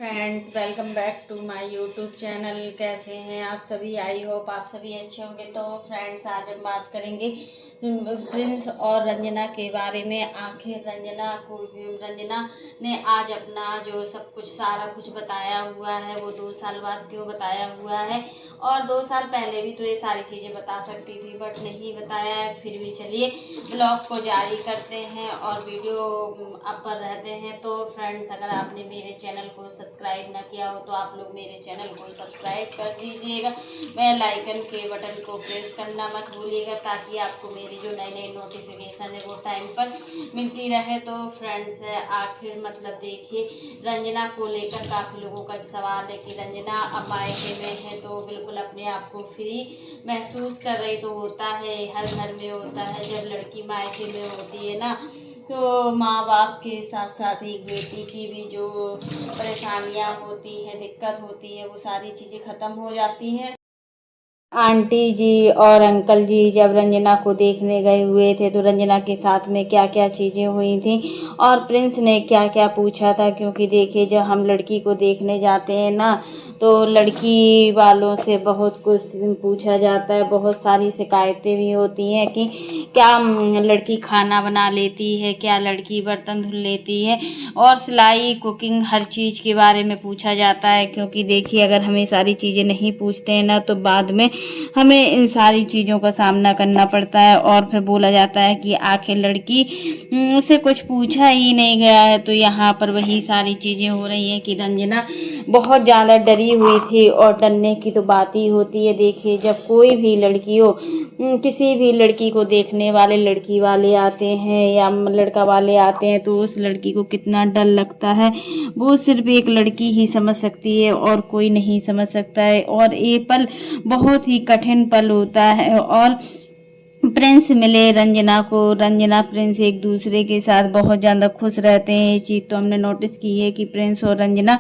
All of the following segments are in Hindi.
Friends, welcome back to my YouTube channel. कैसे हैं आप सभी? आई होप आप सभी अच्छे होंगे। तो फ्रेंड्स, आज हम बात करेंगे प्रिंस और रंजना के बारे में। आखिर रंजना ने आज अपना जो सब कुछ सारा कुछ बताया हुआ है वो 2 साल बाद क्यों बताया हुआ है, और 2 साल पहले भी तो ये सारी चीज़ें बता सकती थी बट नहीं बताया है। फिर भी चलिए ब्लॉग को जारी करते हैं और वीडियो अप पर रहते हैं। तो फ्रेंड्स, अगर आपने मेरे चैनल को सब्सक्राइब ना किया हो तो आप लोग मेरे चैनल को सब्सक्राइब कर दीजिएगा। बेल आइकन के बटन को प्रेस करना मत भूलिएगा ताकि आपको मेरी जो नई नई नोटिफिकेशन है वो टाइम पर मिलती रहे। तो फ्रेंड्स, आखिर मतलब देखिए, रंजना को लेकर काफ़ी लोगों का सवाल है कि रंजना अब मायके में है तो बिल्कुल अपने आप को फ्री महसूस कर रही। तो होता है, हर घर में होता है, जब लड़की मायके में होती है ना तो माँ बाप के साथ साथ एक बेटी की भी जो परेशानियाँ होती है, दिक्कत होती है, वो सारी चीज़ें ख़त्म हो जाती हैं। आंटी जी और अंकल जी जब रंजना को देखने गए हुए थे तो रंजना के साथ में क्या क्या चीज़ें हुई थी और प्रिंस ने क्या क्या पूछा था, क्योंकि देखिए जब हम लड़की को देखने जाते हैं ना तो लड़की वालों से बहुत कुछ पूछा जाता है, बहुत सारी शिकायतें भी होती हैं कि क्या लड़की खाना बना लेती है, क्या लड़की बर्तन धुल लेती है, और सिलाई कुकिंग हर चीज़ के बारे में पूछा जाता है। क्योंकि देखिए अगर हमें सारी चीज़ें नहीं पूछते हैं ना तो बाद में हमें इन सारी चीज़ों का सामना करना पड़ता है और फिर बोला जाता है कि आखिर लड़की से कुछ पूछा ही नहीं गया है। तो यहाँ पर वही सारी चीज़ें हो रही हैं कि रंजना बहुत ज़्यादा डरी हुई थी, और डरने की तो बात ही होती है। देखिए जब कोई भी लड़की हो, किसी भी लड़की को देखने वाले लड़की वाले आते हैं या लड़का वाले आते हैं तो उस लड़की को कितना डर लगता है वो सिर्फ एक लड़की ही समझ सकती है और कोई नहीं समझ सकता है। और ये पल बहुत ही कठिन पल होता है। और प्रिंस मिले रंजना को, रंजना प्रिंस एक दूसरे के साथ बहुत ज़्यादा खुश रहते हैं। ये चीज़ तो हमने नोटिस की है कि प्रिंस और रंजना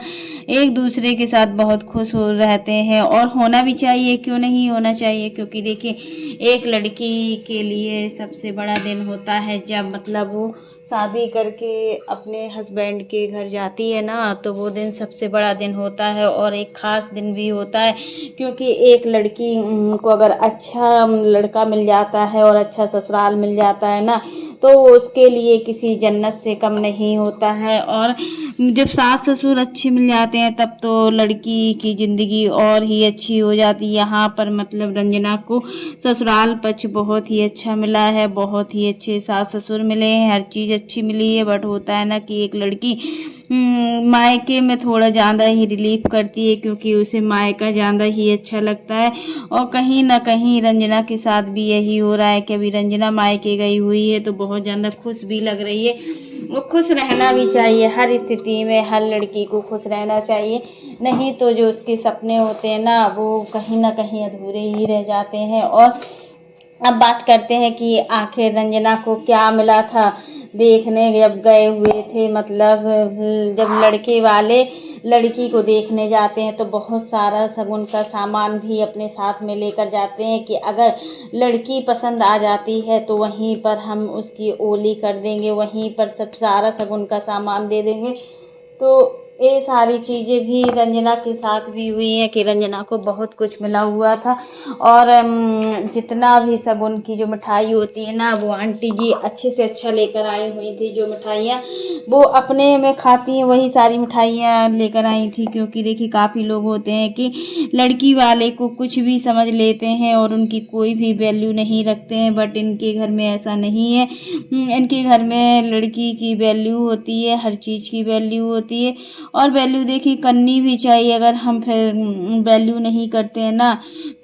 एक दूसरे के साथ बहुत खुश हो रहते हैं, और होना भी चाहिए, क्यों नहीं होना चाहिए। क्योंकि देखिए एक लड़की के लिए सबसे बड़ा दिन होता है जब मतलब वो शादी करके अपने हस्बैंड के घर जाती है ना, तो वो दिन सबसे बड़ा दिन होता है और एक ख़ास दिन भी होता है। क्योंकि एक लड़की को अगर अच्छा लड़का मिल जाता है और अच्छा ससुराल मिल जाता है ना तो उसके लिए किसी जन्नत से कम नहीं होता है। और जब सास ससुर अच्छे मिल जाते हैं तब तो लड़की की ज़िंदगी और ही अच्छी हो जाती है। यहाँ पर मतलब रंजना को ससुराल पक्ष बहुत ही अच्छा मिला है, बहुत ही अच्छे सास ससुर मिले हैं, हर चीज़ अच्छी मिली है। बट होता है ना कि एक लड़की मायके में थोड़ा ज़्यादा ही रिलीफ करती है क्योंकि उसे मायका ज़्यादा ही अच्छा लगता है। और कहीं ना कहीं रंजना के साथ भी यही हो रहा है कि अभी रंजना मायके गई हुई है तो बहुत ज़्यादा खुश भी लग रही है। वो खुश रहना भी चाहिए, हर स्थिति में हर लड़की को खुश रहना चाहिए, नहीं तो जो उसके सपने होते हैं ना वो कहीं ना कहीं अधूरे ही रह जाते हैं। और अब बात करते हैं कि आखिर रंजना को क्या मिला था देखने जब गए हुए थे। मतलब जब लड़के वाले लड़की को देखने जाते हैं तो बहुत सारा शगुन का सामान भी अपने साथ में लेकर जाते हैं कि अगर लड़की पसंद आ जाती है तो वहीं पर हम उसकी ओली कर देंगे, वहीं पर सब सारा शगुन का सामान दे देंगे। तो ये सारी चीज़ें भी रंजना के साथ भी हुई हैं कि रंजना को बहुत कुछ मिला हुआ था। और जितना भी शगुन की जो मिठाई होती है ना वो आंटी जी अच्छे से अच्छा लेकर आई हुई थी। जो मिठाइयाँ वो अपने में खाती हैं वही सारी मिठाइयाँ लेकर आई थी। क्योंकि देखिए काफ़ी लोग होते हैं कि लड़की वाले को कुछ भी समझ लेते हैं और उनकी कोई भी वैल्यू नहीं रखते हैं, बट इनके घर में ऐसा नहीं है। इनके घर में लड़की की वैल्यू होती है, हर चीज़ की वैल्यू होती है। और वैल्यू देखिए करनी भी चाहिए। अगर हम फिर वैल्यू नहीं करते हैं ना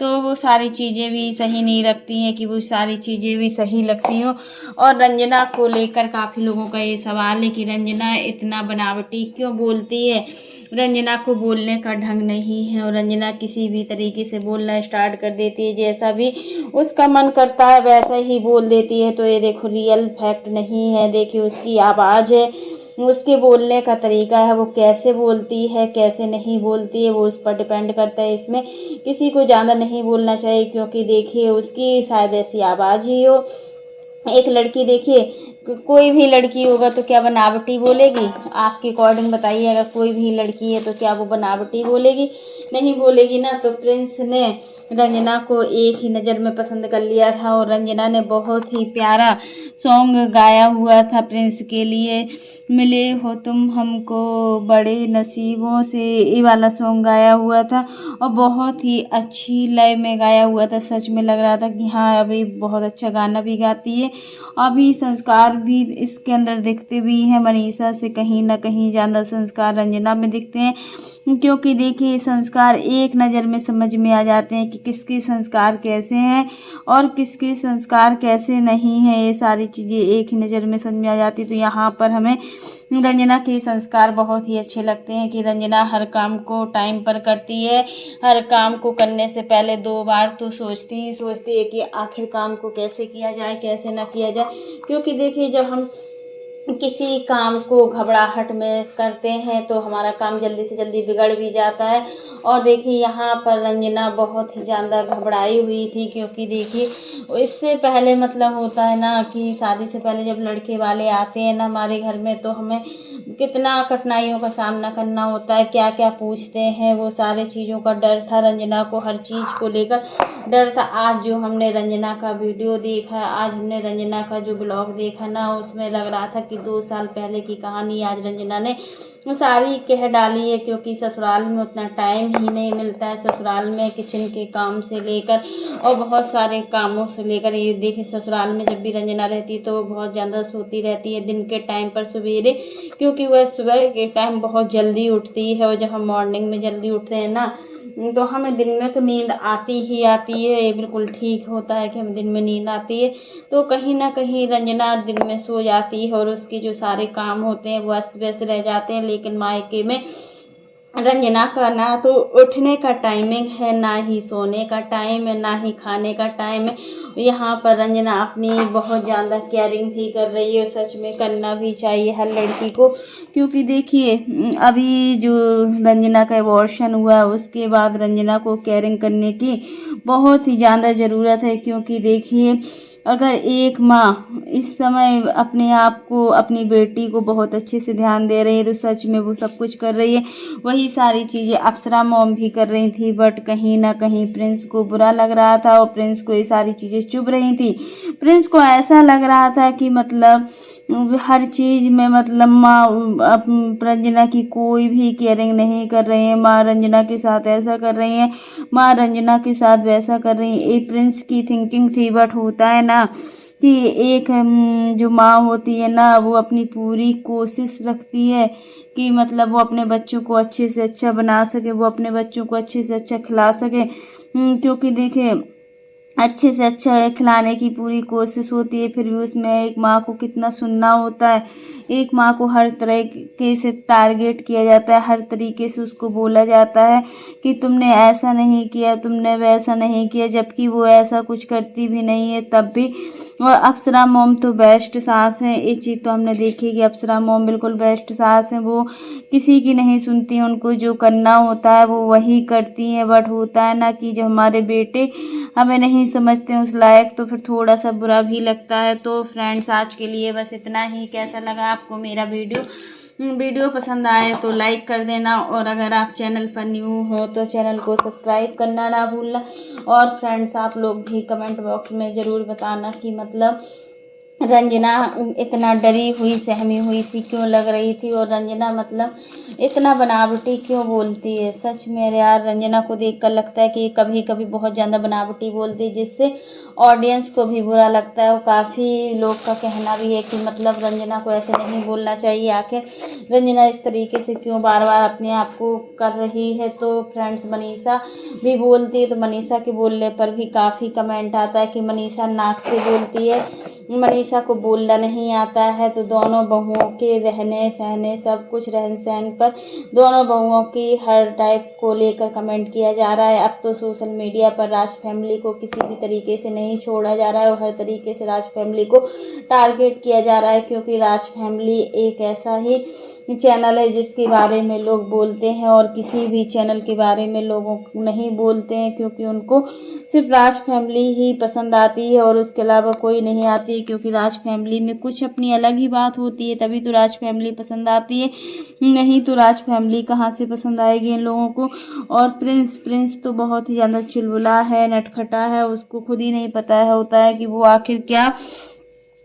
तो वो सारी चीज़ें भी सही नहीं लगती हैं कि वो सारी चीज़ें भी सही लगती हो। और रंजना को लेकर काफ़ी लोगों का ये सवाल है कि रंजना इतना बनावटी क्यों बोलती है। रंजना को बोलने का ढंग नहीं है और रंजना किसी भी तरीके से बोलना स्टार्ट कर देती है, जैसा भी उसका मन करता है वैसा ही बोल देती है। तो ये देखो रियल फैक्ट नहीं है, देखिए उसकी आवाज़ है, उसके बोलने का तरीका है, वो कैसे बोलती है कैसे नहीं बोलती है वो उस पर डिपेंड करता है। इसमें किसी को ज़्यादा नहीं बोलना चाहिए क्योंकि देखिए उसकी शायद ऐसी आवाज़ ही हो। एक लड़की देखिए कोई भी लड़की होगा तो क्या बनावटी बोलेगी? आपके अकॉर्डिंग बताइए, अगर कोई भी लड़की है तो क्या वो बनावटी बोलेगी? नहीं बोलेगी ना। तो प्रिंस ने रंजना को एक ही नज़र में पसंद कर लिया था और रंजना ने बहुत ही प्यारा सॉन्ग गाया हुआ था प्रिंस के लिए, मिले हो तुम हमको बड़े नसीबों से, ये वाला सॉन्ग गाया हुआ था और बहुत ही अच्छी लय में गाया हुआ था। सच में लग रहा था कि हाँ अभी बहुत अच्छा गाना भी गाती है, अभी संस्कार भी इसके अंदर दिखते भी हैं। मनीषा से कहीं ना कहीं ज़्यादा संस्कार रंजना में दिखते हैं, क्योंकि देखिए संस्कार एक नज़र में समझ में आ जाते हैं कि किसके संस्कार कैसे हैं और किसके संस्कार कैसे नहीं हैं। ये सारी चीज़ें एक ही नज़र में समझ में आ जाती। तो यहाँ पर हमें रंजना के संस्कार बहुत ही अच्छे लगते हैं कि रंजना हर काम को टाइम पर करती है, हर काम को करने से पहले 2 बार तो सोचती है कि आखिर काम को कैसे किया जाए, कैसे ना किया जाए। क्योंकि देखिए जब हम किसी काम को घबराहट में करते हैं तो हमारा काम जल्दी से जल्दी बिगड़ भी जाता है। और देखिए यहाँ पर रंजना बहुत ही ज़्यादा घबराई हुई थी, क्योंकि देखिए इससे पहले मतलब होता है ना कि शादी से पहले जब लड़के वाले आते हैं ना हमारे घर में, तो हमें कितना कठिनाइयों का सामना करना होता है, क्या क्या पूछते हैं, वो सारे चीज़ों का डर था रंजना को, हर चीज़ को लेकर डर था। आज जो हमने रंजना का वीडियो देखा, आज हमने रंजना का जो ब्लॉग देखा ना, उसमें लग रहा था कि 2 साल पहले की कहानी आज रंजना ने सारी कह डाली है। क्योंकि ससुराल में उतना टाइम ही नहीं मिलता है, ससुराल में किचन के काम से लेकर और बहुत सारे कामों से लेकर, ये देखिए ससुराल में जब भी रंजना रहती है तो वो बहुत ज़्यादा सोती रहती है दिन के टाइम पर सवेरे, क्योंकि वह सुबह के टाइम बहुत जल्दी उठती है। और जब हम मॉर्निंग में जल्दी उठते हैं ना तो हमें दिन में तो नींद आती ही आती है, ये बिल्कुल ठीक होता है कि हमें दिन में नींद आती है। तो कहीं ना कहीं रंजना दिन में सो जाती है और उसके जो सारे काम होते हैं वो अस्त व्यस्त रह जाते हैं। लेकिन मायके में रंजना का ना तो उठने का टाइमिंग है, ना ही सोने का टाइम है, ना ही खाने का टाइम है। यहाँ पर रंजना अपनी बहुत ज़्यादा केयरिंग भी कर रही है, सच में करना भी चाहिए हर लड़की को। क्योंकि देखिए अभी जो रंजना का एबॉर्शन हुआ उसके बाद रंजना को केयरिंग करने की बहुत ही ज़्यादा ज़रूरत है। क्योंकि देखिए अगर एक माँ इस समय अपने आप को, अपनी बेटी को बहुत अच्छे से ध्यान दे रही है तो सच में वो सब कुछ कर रही है। वही सारी चीज़ें अप्सरा मॉम भी कर रही थी, बट कहीं ना कहीं प्रिंस को बुरा लग रहा था और प्रिंस को ये सारी चीज़ें चुभ रही थी। प्रिंस को ऐसा लग रहा था कि मतलब हर चीज़ में मतलब माँ रंजना की कोई भी केयरिंग नहीं कर रही है, माँ रंजना के साथ ऐसा कर रही है, माँ रंजना के साथ वैसा कर रही है। ये प्रिंस की थिंकिंग थी। बट होता है ना कि एक जो माँ होती है ना वो अपनी पूरी कोशिश रखती है कि मतलब वो अपने बच्चों को अच्छे से अच्छा बना सके, वो अपने बच्चों को अच्छे से अच्छा खिला सके। क्योंकि देखिए अच्छे से अच्छा खिलाने की पूरी कोशिश होती है, फिर भी उसमें एक माँ को कितना सुनना होता है। एक माँ को हर तरीके से टारगेट किया जाता है, हर तरीके से उसको बोला जाता है कि तुमने ऐसा नहीं किया, तुमने वैसा नहीं किया, जबकि वो ऐसा कुछ करती भी नहीं है तब भी। और अप्सरा मॉम तो बेस्ट सास हैं, ये चीज़ तो हमने देखी कि अप्सरा मॉम बिल्कुल बेस्ट सास हैं, वो किसी की नहीं सुनती, उनको जो करना होता है वो वही करती हैं। बट होता है ना कि जो हमारे बेटे हमें नहीं समझते उस लायक तो फिर थोड़ा सा बुरा भी लगता है। तो फ्रेंड्स आज के लिए बस इतना ही। कैसा लगा आपको मेरा वीडियो पसंद आए तो लाइक कर देना, और अगर आप चैनल पर न्यू हो तो चैनल को सब्सक्राइब करना ना भूलना। और फ्रेंड्स आप लोग भी कमेंट बॉक्स में ज़रूर बताना कि मतलब रंजना इतना डरी हुई सहमी हुई सी क्यों लग रही थी, और रंजना मतलब इतना बनावटी क्यों बोलती है। सच में यार रंजना को देखकर लगता है कि कभी कभी बहुत ज़्यादा बनावटी बोलती है, जिससे ऑडियंस को भी बुरा लगता है। और काफ़ी लोग का कहना भी है कि मतलब रंजना को ऐसे नहीं बोलना चाहिए, आखिर रंजना इस तरीके से क्यों बार बार अपने आप को कर रही है। तो फ्रेंड्स मनीषा भी बोलती है, तो मनीषा के बोलने पर भी काफ़ी कमेंट आता है कि मनीषा नाक से बोलती है, मनीषा को बोलना नहीं आता है। तो दोनों बहुओं के रहने सहने सब कुछ रहन सहन पर दोनों बहुओं की हर टाइप को लेकर कमेंट किया जा रहा है। अब तो सोशल मीडिया पर राज फैमिली को किसी भी तरीके से नहीं छोड़ा जा रहा है और हर तरीके से राज फैमिली को टारगेट किया जा रहा है। क्योंकि राज फैमिली एक ऐसा ही चैनल है जिसके बारे में लोग बोलते हैं और किसी भी चैनल के बारे में लोगों नहीं बोलते हैं, क्योंकि उनको सिर्फ राज फैमिली ही पसंद आती है और उसके अलावा कोई नहीं आती है। क्योंकि राज फैमिली में कुछ अपनी अलग ही बात होती है, तभी तो राज फैमिली पसंद आती है, नहीं तो राज फैमिली कहाँ से पसंद आएगी इन लोगों को। और प्रिंस तो बहुत ही ज़्यादा चुलबुला है, नटखटा है, उसको खुद ही नहीं पता है होता है कि वो आखिर क्या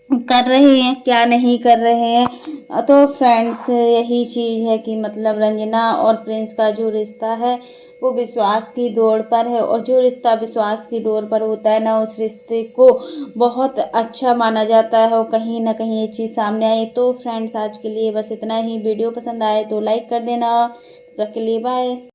कर रहे हैं क्या नहीं कर रहे हैं। तो फ्रेंड्स यही चीज़ है कि मतलब रंजना और प्रिंस का जो रिश्ता है वो विश्वास की दौड़ पर है, और जो रिश्ता विश्वास की डोर पर होता है ना, उस रिश्ते को बहुत अच्छा माना जाता है, और कहीं ना कहीं ये चीज़ सामने आई। तो फ्रेंड्स आज के लिए बस इतना ही। वीडियो पसंद आए तो लाइक कर देना। तब तक के लिए बाय।